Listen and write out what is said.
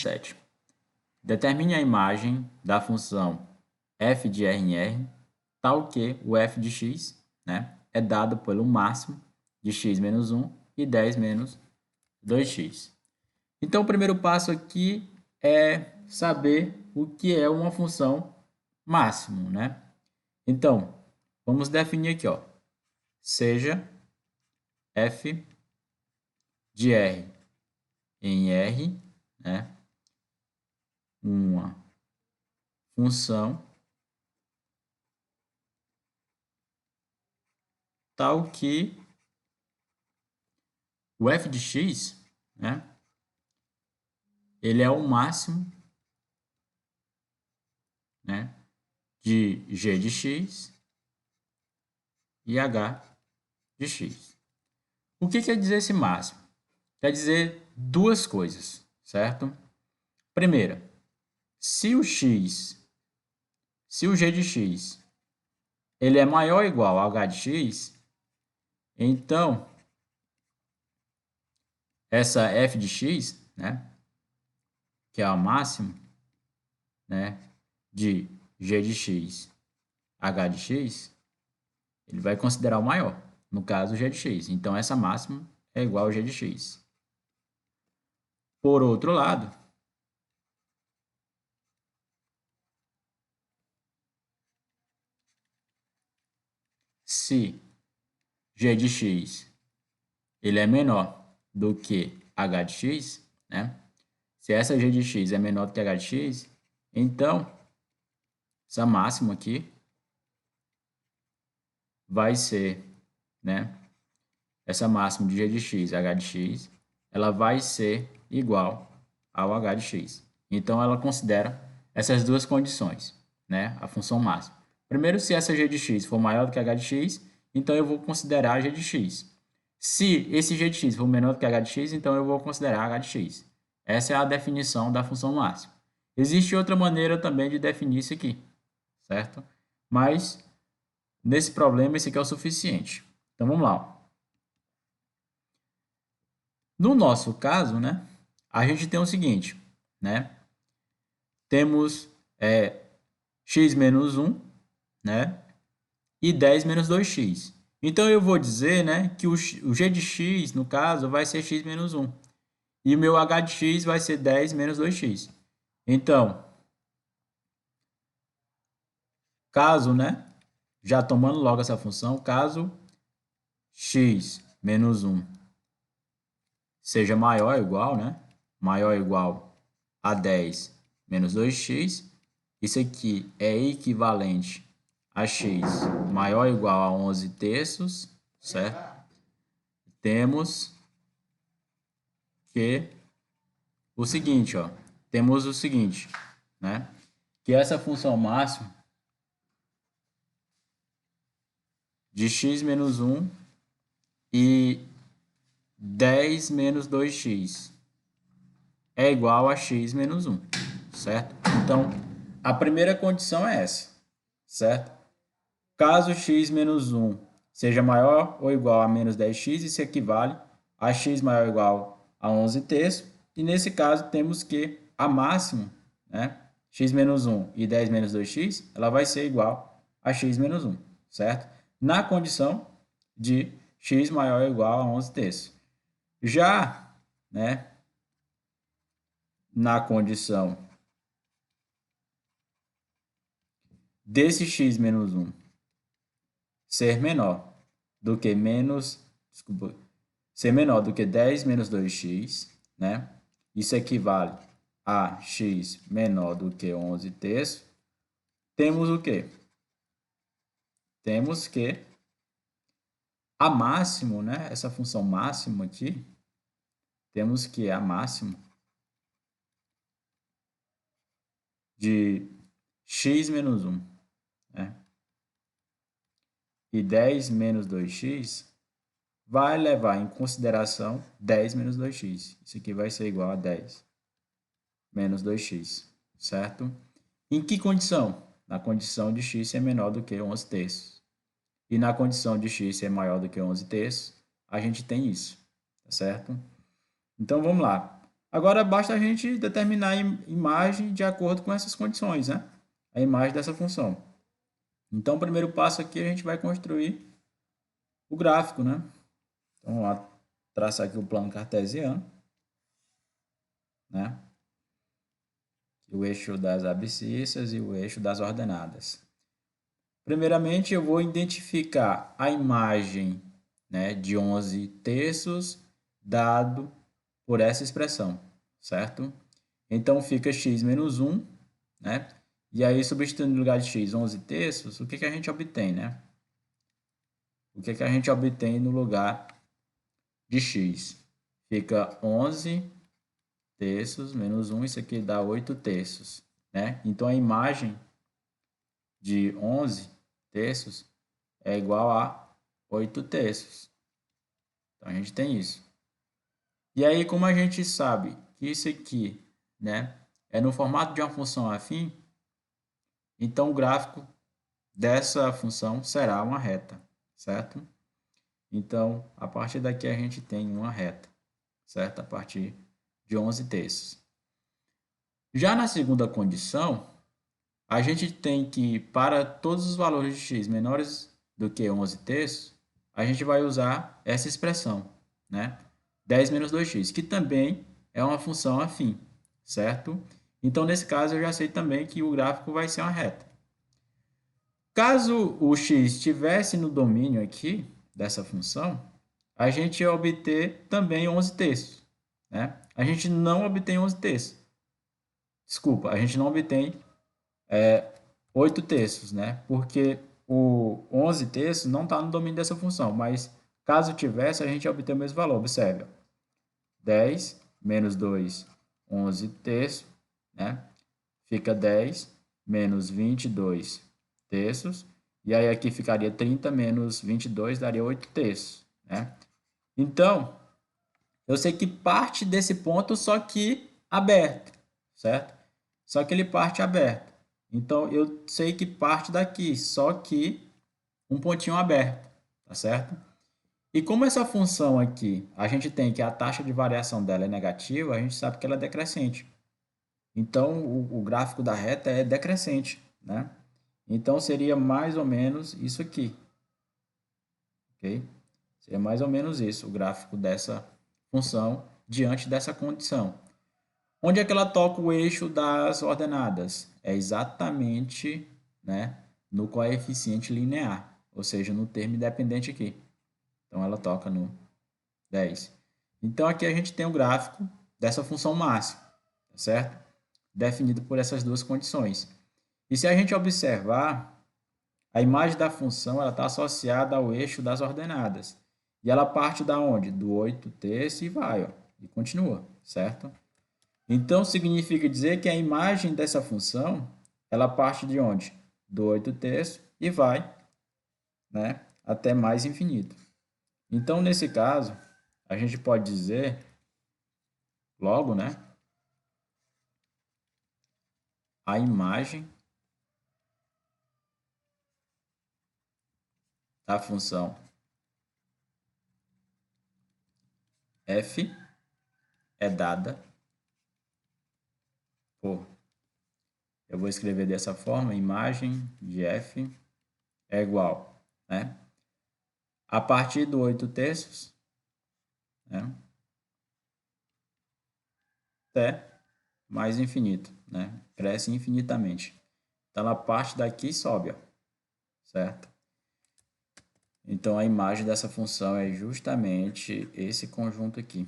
27. Determine a imagem da função f de RR tal que o f de x, né, é dado pelo máximo de x menos 1 e 10 menos 2x. Então, o primeiro passo aqui é saber o que é uma função máximo, né? Então, vamos definir aqui, ó, seja f de R em R, né, uma função tal que o f de x, né, ele é o máximo, né, de g de x e h de x. O que quer dizer esse máximo? Quer dizer duas coisas, certo? Primeira, se o g de x, ele é maior ou igual a h de x, então essa f de x, né, que é a máxima, né, de g de x, h de x, ele vai considerar o maior, no caso g de x. Então essa máxima é igual a g de x. Por outro lado, se g de x ele é menor do que h de x, né? Se essa g de x é menor do que h de x, então essa máxima aqui vai ser, né? Essa máxima de g de x, h de x, ela vai ser igual ao h de x. Então ela considera essas duas condições, né? A função máxima. Primeiro, se essa g de x for maior do que h de x, então eu vou considerar g de x. Se esse g de x for menor do que h de x, então eu vou considerar h de x. Essa é a definição da função máxima. Existe outra maneira também de definir isso aqui, certo? Mas, nesse problema, esse aqui é o suficiente. Então, vamos lá. No nosso caso, né, a gente tem o seguinte, né? Temos x menos 1, né? E 10 menos 2x. Então, eu vou dizer, né, que o g de x, no caso, vai ser x menos 1. E o meu h de x vai ser 10 menos 2x. Então, caso, né, já tomando logo essa função, caso x menos 1 seja maior ou igual, né, maior ou igual a 10 menos 2x, isso aqui é equivalente a x maior ou igual a 11 terços, certo? Temos que o seguinte, ó, temos o seguinte, né, que essa função máxima de x menos 1 e 10 menos 2x é igual a x menos 1, certo? Então, a primeira condição é essa, certo? Caso x menos 1 seja maior ou igual a menos 10x, isso equivale a x maior ou igual a 11 terços. E nesse caso, temos que a máxima, né, x menos 1 e 10 menos 2x, ela vai ser igual a x menos 1, certo? Na condição de x maior ou igual a 11 terços. Já, né, na condição desse x menos 1 ser menor do que ser menor do que 10 menos 2x, né? Isso equivale a x menor do que 11 terços. Temos o quê? Temos que a máximo, né? Essa função máxima aqui, temos que a máxima de x menos 1, né? E 10 menos 2x vai levar em consideração 10 menos 2x. Isso aqui vai ser igual a 10 menos 2x, certo? Em que condição? Na condição de x ser menor do que 11 terços. E na condição de x ser maior do que 11 terços, a gente tem isso, tá certo? Então, vamos lá. Agora basta a gente determinar a imagem de acordo com essas condições, né? A imagem dessa função. Então, o primeiro passo aqui, a gente vai construir o gráfico, né? Então, vamos lá, traçar aqui o plano cartesiano, né? O eixo das abscissas e o eixo das ordenadas. Primeiramente, eu vou identificar a imagem, né, de 11 terços dado por essa expressão, certo? Então, fica x menos 1, né? E aí, substituindo no lugar de x 11 terços, o que que a gente obtém, né? O que que a gente obtém no lugar de x? Fica 11 terços menos 1, isso aqui dá 8 terços, né? Então, a imagem de 11 terços é igual a 8 terços. Então, a gente tem isso. E aí, como a gente sabe que isso aqui, né, é no formato de uma função afim, então o gráfico dessa função será uma reta, certo? Então, a partir daqui a gente tem uma reta, certo? A partir de 11 terços. Já na segunda condição, a gente tem que, para todos os valores de x menores do que 11 terços, a gente vai usar essa expressão, né? 10 menos 2x, que também é uma função afim, certo? Então, nesse caso, eu já sei também que o gráfico vai ser uma reta. Caso o x estivesse no domínio aqui dessa função, a gente ia obter também 11 terços, né? A gente não obtém 11 terços. Desculpa, a gente não obtém 8 terços, né? Porque o 11 terços não está no domínio dessa função, mas caso tivesse, a gente ia obter o mesmo valor. Observe, 10 menos 2, 11 terços, né? Fica 10 menos 22 terços, e aí aqui ficaria 30 menos 22, daria 8 terços, né? Então, eu sei que parte desse ponto, só que aberto, certo? Só que ele parte aberto. Então, eu sei que parte daqui, só que um pontinho aberto, tá certo? E como essa função aqui, a gente tem que a taxa de variação dela é negativa, a gente sabe que ela é decrescente. Então, o gráfico da reta é decrescente, né? Então, seria mais ou menos isso aqui, ok? Seria mais ou menos isso, o gráfico dessa função diante dessa condição. Onde é que ela toca o eixo das ordenadas? É exatamente, né, no coeficiente linear, ou seja, no termo independente aqui. Então, ela toca no 10. Então, aqui a gente tem o gráfico dessa função máxima, tá certo? Definido por essas duas condições. E se a gente observar, a imagem da função está associada ao eixo das ordenadas. E ela parte da onde? Do 8 terços e vai, ó, e continua, certo? Então, significa dizer que a imagem dessa função, ela parte de onde? Do 8 terços e vai, né, até mais infinito. Então, nesse caso, a gente pode dizer, logo, né, a imagem da função f é dada por, eu vou escrever dessa forma, imagem de f é igual, né, a partir do 8 terços, né, até mais infinito, né, cresce infinitamente. Então, ela parte daqui e sobe, ó, certo? Então, a imagem dessa função é justamente esse conjunto aqui.